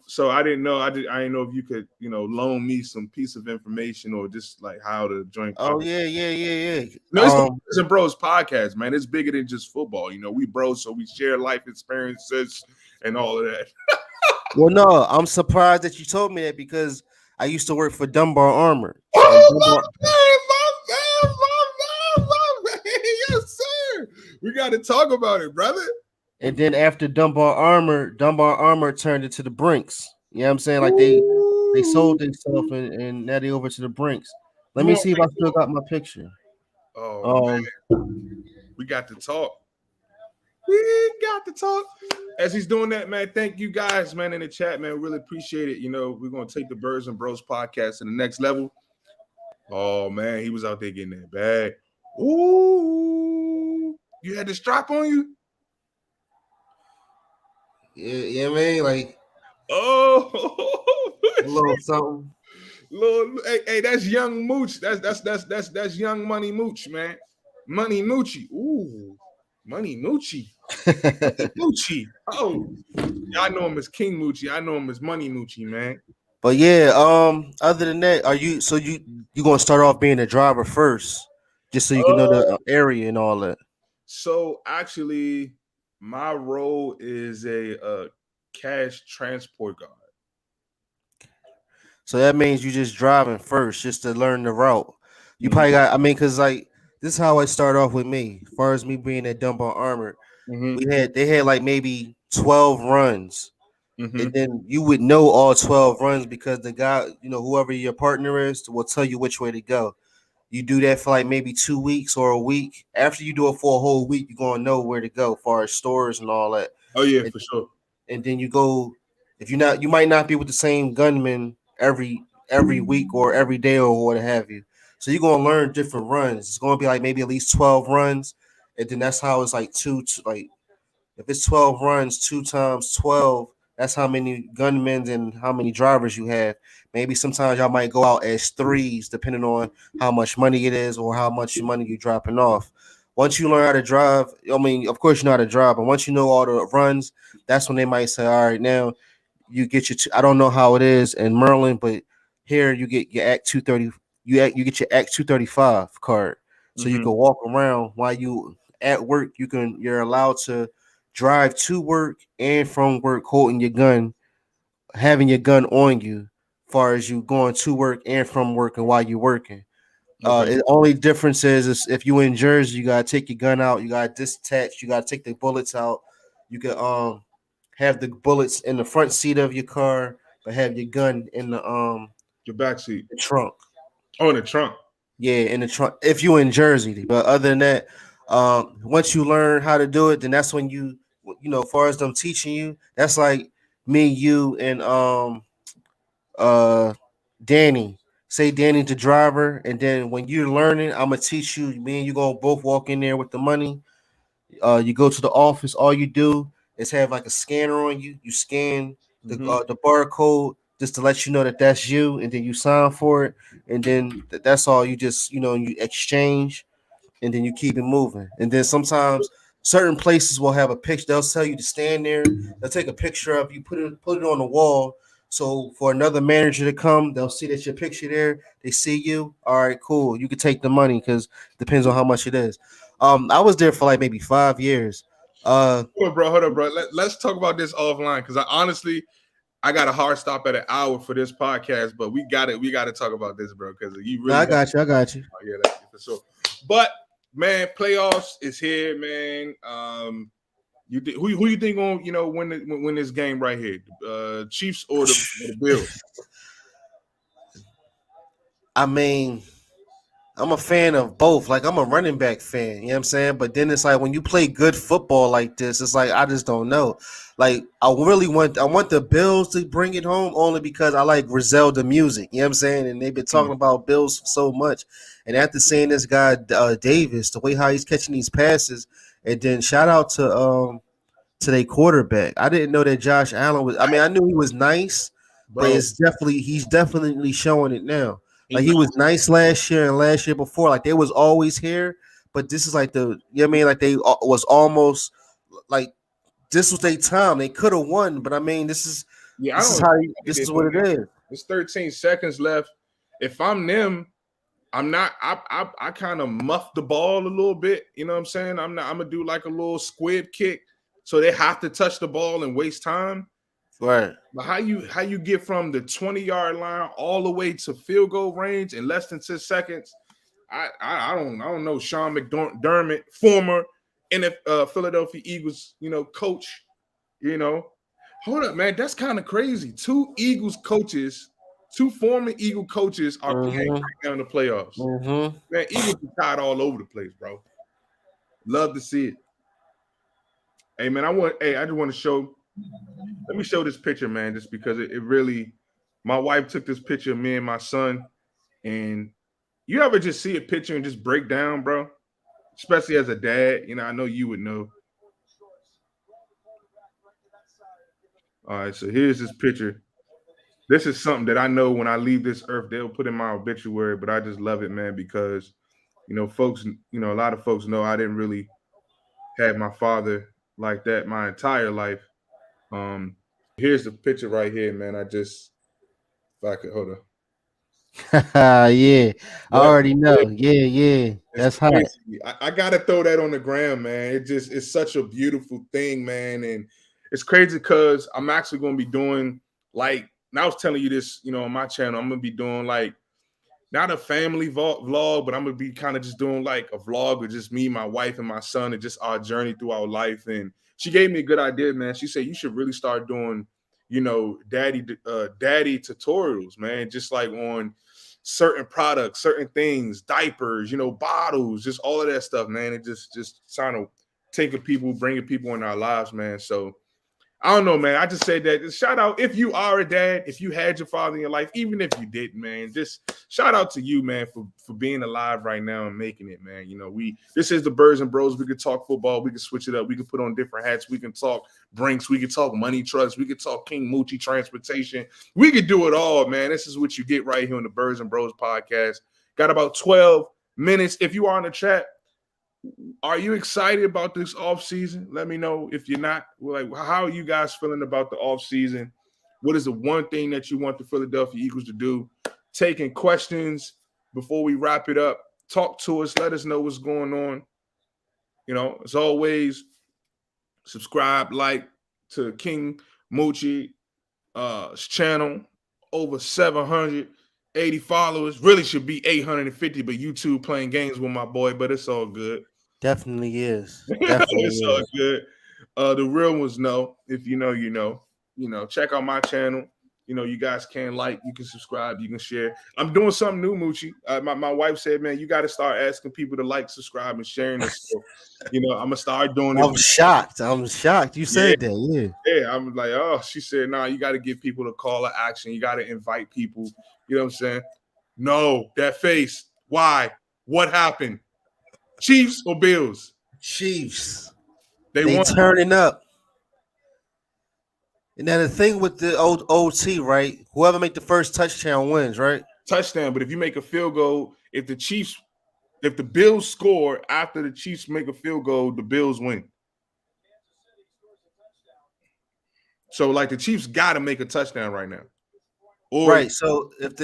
so I didn't know. I didn't know if you could, loan me some piece of information or just like how the joint. Oh yeah. No, it's the Brothers and Bros podcast, man. It's bigger than just football. We bros, so we share life experiences and all of that. Well, no, I'm surprised that you told me that because I used to work for Dunbar Armor, and Oh, Dunbar, my man. Yes, sir. We got to talk about it, brother. and then after Dunbar Armor turned into the Brinks. You know what I'm saying? Like they sold Ooh. themselves and now they over to the Brinks. Let You me want see if I still got my picture. Oh Um, man, we got to talk. We got to talk. As he's doing that, man, thank you guys, man, in the chat, man. Really appreciate it. We're gonna take the Birds and Bros podcast to the next level. Oh man, he was out there getting that bag. Ooh, you had the strap on you? yeah, man, like Oh, a little something. hey, that's young Mooch. That's young Money Mooch, man. Money Moochie. Ooh, Money Moochie. Moochie. Oh, I know him as King Moochie. I know him as Money Moochie, man. But yeah, other than that, you gonna start off being a driver first, just so you can know the area and all that. So actually, my role is a cash transport guard. So that means you just driving first, just to learn the route. You Mm-hmm. probably got. I mean, cause like this is how it started off with me. As far as me being at Dunbar Armor, Mm-hmm. they had like maybe 12 runs, Mm-hmm. and then you would know all 12 runs because the guy, whoever your partner is, will tell you which way to go. You do that for like maybe 2 weeks or a week. After you do it for a whole week, you're gonna know where to go, as far as stores and all that. Oh yeah, And, for sure. and then you go. If you're not, you might not be with the same gunman every week or every day or what have you. So you're gonna learn different runs. It's gonna be like maybe at least 12 runs, and then that's how it's like like if it's 12 runs, 2 times 12, that's how many gunmen and how many drivers you have. Maybe sometimes y'all might go out as threes, depending on how much money it is or how much money you're dropping off. Once you learn how to drive, I mean, of course you know how to drive, but once you know all the runs, that's when they might say, all right, now you get your. I don't know how it is in Maryland, but here you get your Act 230. You get your Act 235 card, so you Mm-hmm. can walk around while you at work. You're allowed to drive to work and from work holding your gun, having your gun on you, far as you going to work and from work and while you're working. Okay. The only difference is if you in Jersey, you gotta take your gun out, you gotta disattach, you gotta take the bullets out. You can have the bullets in the front seat of your car, but have your gun in Your back seat. the trunk. Oh, in the trunk. Yeah, in the trunk. If you in Jersey, but other than that, once you learn how to do it, then that's when as far as them teaching you, that's like me, you, and uh Danny. Say Danny's the driver, and then when you're learning, I'm gonna teach you. Me and you gonna both walk in there with the money. You go to the office. All you do is have like a scanner on you. You scan Mm-hmm. the barcode just to let you know that that's you, and then you sign for it, and then that's all. You just you exchange, and then you keep it moving. And then sometimes certain places will have a picture. They'll tell you to stand there. They'll take a picture of you, put it on the wall. So for another manager to come, they'll see that your picture there. They see you. All right, cool. You can take the money because depends on how much it is. I was there for like maybe 5 years. Hold up, bro. Let's talk about this offline because I got a hard stop at an hour for this podcast, but we got to talk about this, bro, because you No, really I got you. I got you. Oh, yeah, that's for sure. But man, playoffs is here, man. Who you think on win this game right here? Chiefs or the Bills? I mean, I'm a fan of both. Like I'm a running back fan, you know what I'm saying? But then it's like when you play good football like this, it's like I just don't know. Like I want the Bills to bring it home only because I like Griselda music, you know what I'm saying? And they've been talking about Bills so much. And after seeing this guy Davis, the way how he's catching these passes, and then shout out to their quarterback. I didn't know that Josh Allen was. I mean, I knew he was nice, but bro. he's definitely showing it now. He's Like not. he was nice last year and last year before. Like they was always here, but this is like you know what I mean? Like they was almost like this was their time. They could have won, but I mean, Yeah, I this is don't how expect this it, is what man. it is. There's 13 seconds left. If I'm them, I'm not. I kind of muff the ball a little bit. You know what I'm saying? I'm not. I'm gonna do like a little squib kick, so they have to touch the ball and waste time. Right. But how you get from the 20-yard line all the way to field goal range in less than 6 seconds? I don't know. Sean McDermott, former Philadelphia Eagles, coach. Hold up, man. That's kind of crazy. Two former Eagle coaches are playing right now in the playoffs. Mm-hmm. Man, Eagles are tied all over the place, bro. Love to see it. Hey, man, I just want to show. Let me show this picture, man, just because it really. My wife took this picture of me and my son, and you ever just see a picture and just break down, bro? Especially as a dad, I know you would know. All right, so here's this picture. This is something that I know when I leave this earth, they'll put in my obituary, but I just love it, man, because folks, a lot of folks know I didn't really have my father like that my entire life. Here's the picture right here, man. If I could hold on. Yeah, I Yep. already know. Yeah, It's that's hot. crazy. I gotta throw that on the ground, man. It's such a beautiful thing, man. And it's crazy because I'm actually gonna be doing like, and I was telling you this, on my channel, I'm gonna be doing like not a family vlog, but I'm gonna be kind of just doing like a vlog with just me, my wife, and my son, and just our journey through our life. And she gave me a good idea, man. She said you should really start doing, daddy tutorials, man, just like on certain products, certain things, diapers, bottles, just all of that stuff, man. It just trying to bringing people in our lives, man. So I don't know, man. I just said that. Shout out if you are a dad, if you had your father in your life, even if you didn't, man. Just shout out to you, man, for being alive right now and making it, man. This is the Birds and Bros. We could talk football. We could switch it up. We could put on different hats. We can talk Brinks. We could talk money trucks. We could talk King Moochie transportation. We could do it all, man. This is what you get right here on the Birds and Bros podcast. Got about 12 minutes. If you are in the chat, are you excited about this offseason? Let me know if you're not. Like, how are you guys feeling about the offseason? What is the one thing that you want the Philadelphia Eagles to do? Taking questions before we wrap it up. Talk to us. Let us know what's going on. As always, subscribe, like to King Moochie channel. Over 780 followers. Really should be 850, but YouTube playing games with my boy, but it's all good. Definitely is. Definitely It's all is. good. The real ones know. If you know, you know. Check out my channel. You guys can like, you can subscribe, you can share. I'm doing something new, Moochie. My wife said, man, you got to start asking people to like, subscribe, and sharing this. So, I'm gonna start doing it. I'm shocked. You said that, yeah. Yeah, I'm like, oh, she said, nah, you got to give people a call to action. You got to invite people. You know what I'm saying? No, that face. Why? What happened? Chiefs or Bills? Chiefs. They They won. turning up. And then the thing with the old OT, right? Whoever make the first touchdown wins, right? Touchdown. But if you make a field goal, if the Bills score after the Chiefs make a field goal, the Bills win. So like the Chiefs got to make a touchdown right now. Or Right. So if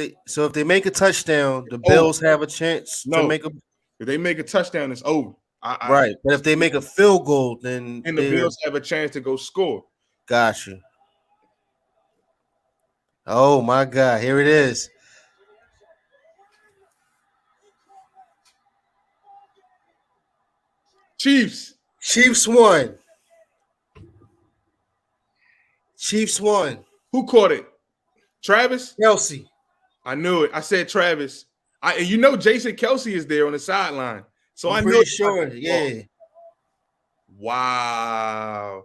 they make a touchdown, the Bills have a chance to make a if they make a touchdown, it's over. right. But if they make a field goal, then and the Bills have a chance to go score. Gotcha. Oh my God! Here it is. Chiefs won. Chiefs won. Who caught it? Travis? Kelsey. I knew it. I said Travis. You know Jason Kelsey is there on the sideline. So I'm I know pretty sure. Yeah. Wow.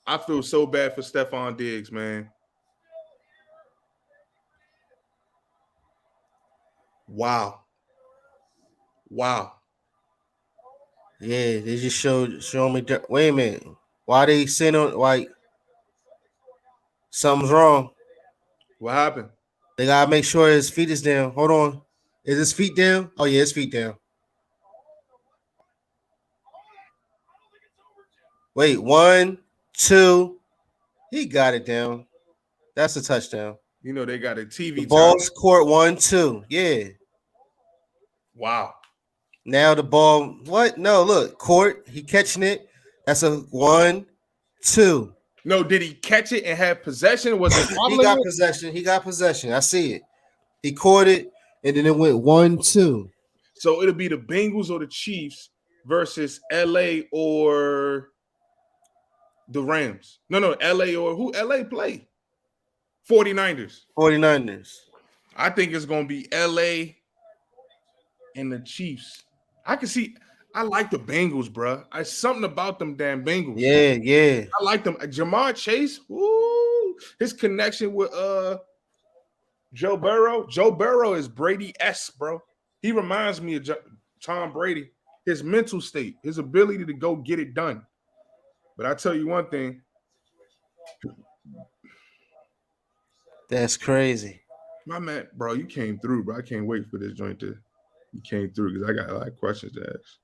I feel so bad for Stephon Diggs, man. Wow. Yeah, they just showing me. Wait a minute. Why they sitting on like something's wrong? What happened? They gotta make sure his feet is down. Hold on. Is his feet down? Oh yeah, his feet down. Wait, 1, 2. He got it down. That's a touchdown. You know they got a TV The ball's court 1, 2. Yeah. Wow. Now the ball. What? No, look, court. He catching it. That's a 1, 2. No, did he catch it and have possession? Was it He got possession. He got possession. I see it. He caught it, and then it went 1, 2. So it'll be the Bengals or the Chiefs versus LA or the Rams. No, LA or who LA play? 49ers. 49ers. I think it's going to be LA and the Chiefs. I can see. I like the Bengals, bro. It's something about them damn Bengals. Yeah. I like them. Jamar Chase, woo, his connection with Joe Burrow. Joe Burrow is Brady-esque, bro. He reminds me of Tom Brady. His mental state, his ability to go get it done. But I tell you one thing. That's crazy. My man, bro, you came through, bro. I can't wait for this joint to you came through because I got a lot of questions to ask.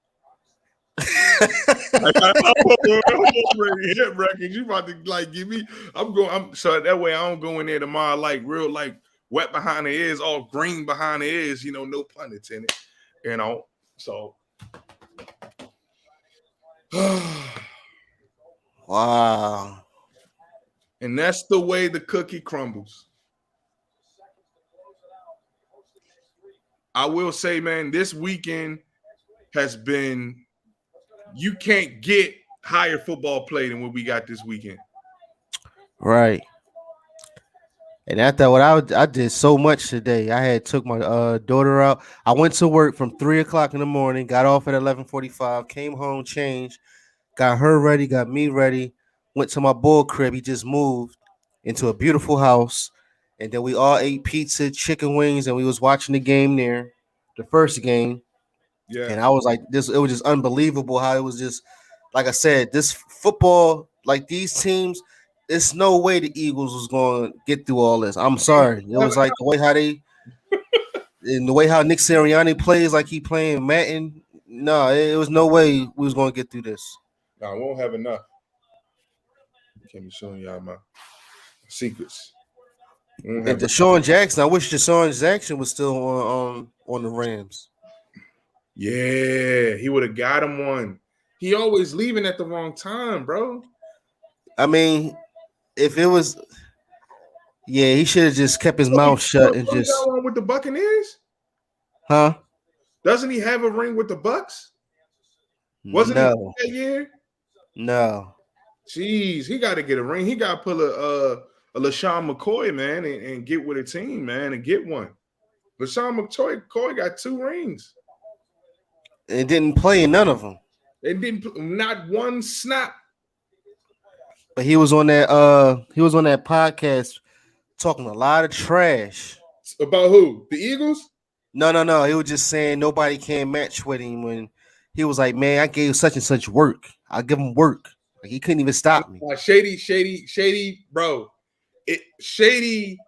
I'm records. You about to like give me? I'm so that way I don't go in there tomorrow like real like wet behind the ears, all green behind the ears. You know, no pun intended. You know, so. Wow. And that's the way the cookie crumbles. I will say, man, this weekend has been. You can't get higher football play than what we got this weekend. Right. And I thought what I did so much today. I had took my daughter out. I went to work from 3:00 in the morning, got off at 11:45, came home, changed, got her ready, got me ready, went to my boy crib. He just moved into a beautiful house. And then we all ate pizza, chicken wings, and we was watching the game there, the first game. Yeah. And I was like, it was just unbelievable how it was just, like I said, this football, like these teams, it's no way the Eagles was going to get through all this. I'm sorry. It was like the way how and the way how Nick Sirianni plays, like he playing Madden. No, it was no way we was going to get through this. No, I won't have enough. Can't be showing y'all my secrets. And Deshaun Jackson, I wish Deshaun Jackson was still on the Rams. Yeah, he would have got him one. He always leaving at the wrong time, bro. I mean, if it was, yeah, he should have just kept his mouth shut and just. With the Buccaneers, huh? Doesn't he have a ring with the Bucks? Wasn't he that year? No. Jeez, he got to get a ring. He got to pull a LaShawn McCoy, man, and get with a team, man, and get one. LaShawn McCoy got 2 rings. It didn't play in none of them. It didn't, not one snap. But he was on that podcast talking a lot of trash. About who? The Eagles? No. He was just saying nobody can match with him when he was like, man, I gave such and such work. I give him work. Like he couldn't even stop me. Shady, bro. Shady.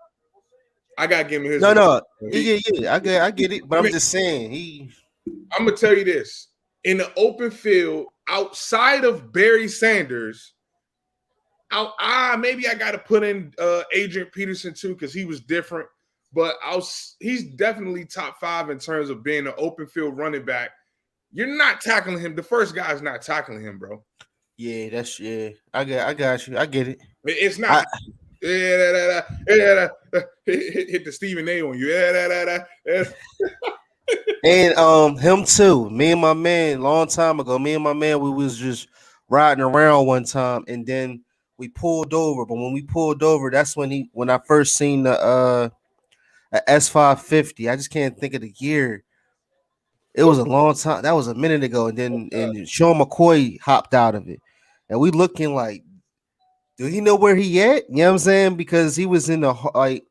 I gotta give him his. No. Yeah. I get it. But I'm just saying I'm gonna tell you this: in the open field, outside of Barry Sanders, maybe I got to put in Adrian Peterson too because he was different. But he's definitely top 5 in terms of being an open field running back. You're not tackling him. The first guy's not tackling him, bro. Yeah, I got you. I get it. It's not. Hit the Stephen A on you. And him too. Me and my man, long time ago. Me and my man, we was just riding around one time, and then we pulled over. But when we pulled over, that's when I first seen the a S550. I just can't think of the year. It was a long time. That was a minute ago, and then and Sean McCoy hopped out of it, and we looking like, do he know where he at? You know what I'm saying? Because he was in the like,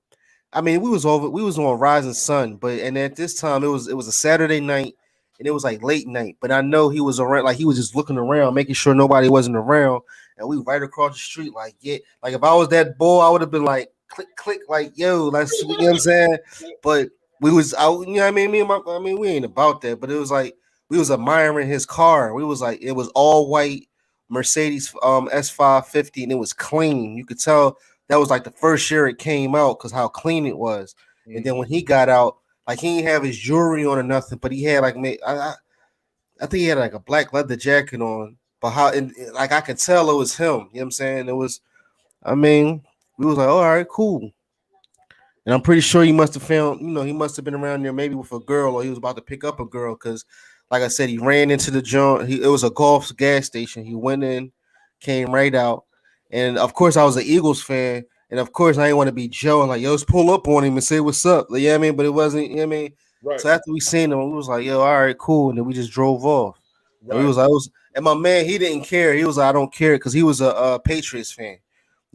I mean, we was on Rising Sun, but and at this time it was a Saturday night, and it was like late night. But I know he was around, like he was just looking around, making sure nobody wasn't around, and we right across the street, like yeah, like if I was that bull, I would have been like click click, like yo, let's, you know what I'm saying? But we was out, you know what I mean? I mean, we ain't about that, but it was like we was admiring his car. We was like, it was all white Mercedes S550, and it was clean. You could tell that was like the first year it came out because how clean it was. And then when he got out, like he didn't have his jewelry on or nothing, but he had like I think he had like a black leather jacket on. But how like I could tell it was him. You know what I'm saying? It was. I mean, we was like, oh, all right, cool. And I'm pretty sure he must have found, he must have been around there maybe with a girl, or he was about to pick up a girl because, like I said, he ran into the joint. It was a Gulf's gas station. He went in, came right out, and of course I was an Eagles fan, and of course I didn't want to be Joe and like, yo, let's pull up on him and say what's up. Like, yeah, I mean, but it wasn't. You know what I mean, Right. so after we seen him, we was like, yo, all right, cool, and then we just drove off. And we Right. was like, and my man, he didn't care. He was like, I don't care because he was a Patriots fan.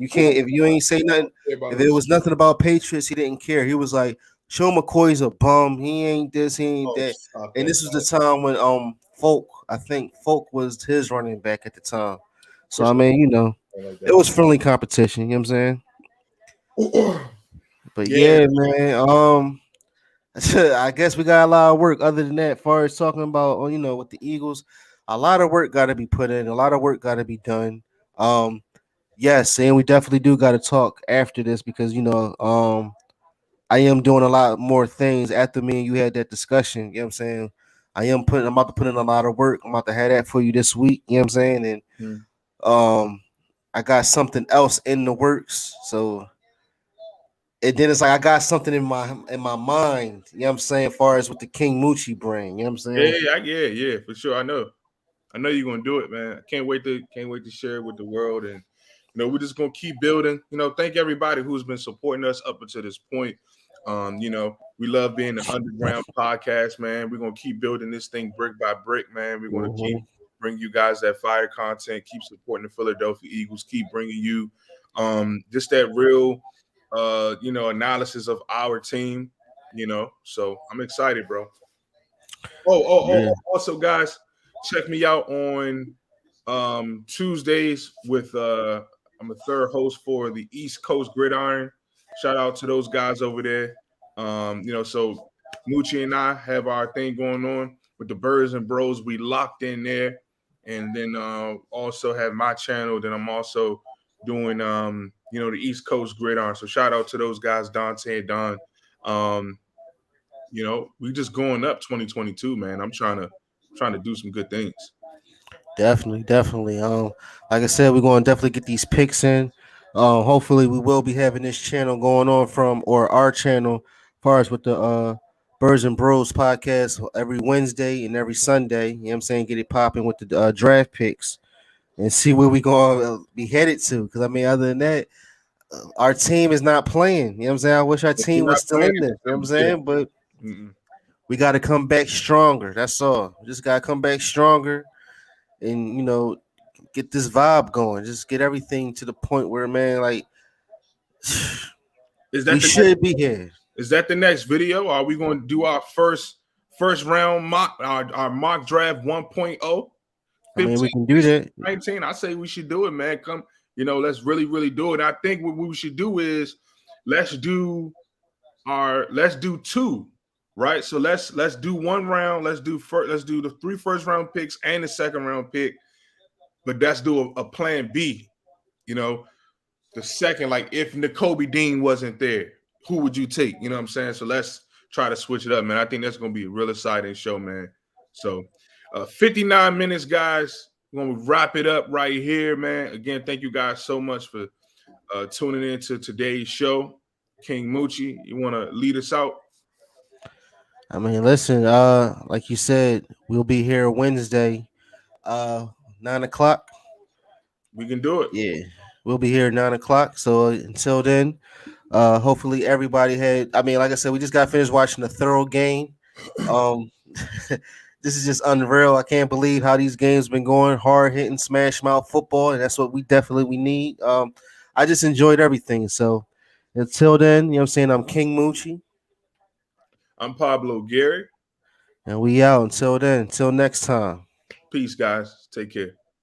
You can't if you ain't say nothing. If it was nothing about Patriots, he didn't care. He was like, Sean McCoy's a bum. He ain't this, he ain't Oh, that. stop And it. this was the time when Folk, I think Folk was his running back at the time. So Push I mean, like it was friendly competition, you know what I'm saying? that. But Yeah. yeah, man. I guess we got a lot of work other than that, far as talking about with the Eagles. A lot of work gotta be put in, a lot of work gotta be done. Yes, and we definitely do gotta talk after this because I am doing a lot more things after me and you had that discussion. You know what I'm saying? I'm about to put in a lot of work. I'm about to have that for you this week. You know what I'm saying? And Hmm. um, I got something else in the works. So and then it's like I got something in my mind. You know what I'm saying? As far as with the King Moochie brain. You know what I'm saying? Yeah, for sure. I know you're gonna do it, man. I can't wait to share it with the world. And we're just gonna keep building. Thank everybody who's been supporting us up until this point. We love being the underground podcast, man. We're gonna keep building this thing brick by brick, man. We're gonna keep Mhm. bring you guys that fire content, keep supporting the Philadelphia Eagles, keep bringing you just that real analysis of our team, So I'm excited, bro. Yeah, Also, guys, check me out on Tuesdays with I'm a third host for the East Coast Gridiron. Shout out to those guys over there. So Moochie and I have our thing going on with the Birds and Bros. We locked in there, and then also have my channel. Then I'm also doing the East Coast Gridiron. So shout out to those guys, Dante and Don. Um, we just going up 2022, man. I'm trying to do some good things. definitely, definitely. Like I said, we're going to definitely get these picks in. Hopefully, we will be having this channel going on or our channel, as far as with the Birds and Bros podcast every Wednesday and every Sunday. You know what I'm saying? Get it popping with the draft picks and see where we going to be headed to. Because, I mean, other than that, our team is not playing. You know what I'm saying? I wish our If we're team was not still in playing in this. You know what I'm December, saying? But yeah. Mm-mm. we got to come back stronger. That's all. We just got to come back stronger and, get this vibe going. Just get everything to the point where, man, like, Is we that the next? should be here. Is that the next video? Are we going to do our first round mock our mock draft 1.0? I mean, 15, we can do that. 19? I say we should do it, man. Come, let's really do it. I think what we should do is let's do let's do two, right? So let's do one round. Let's do the three first round picks and the second round pick, but let's do a plan B. You know, the second, like if N'Kobe Dean wasn't there, who would you take? You know what I'm saying? So let's try to switch it up, man. I think that's gonna be a real exciting show, man. So 59 minutes, guys. We're gonna wrap it up right here, man. Again, thank you guys so much for tuning in to today's show. King Moochie, you want to lead us out? I mean, listen, like you said, we'll be here Wednesday, uh, 9 o'clock. We can do it. Yeah, we'll be here 9 o'clock. So until then, Hopefully everybody had. I mean, like I said, we just got finished watching a thorough game. Um, this is just unreal. I can't believe how these games been going. Hard hitting, smash mouth football, and that's what we need. I just enjoyed everything. So until then, you know what I'm saying. I'm King Moochie, I'm Pablo Gary. and we out. Until then, until next time. Peace, guys. Take care.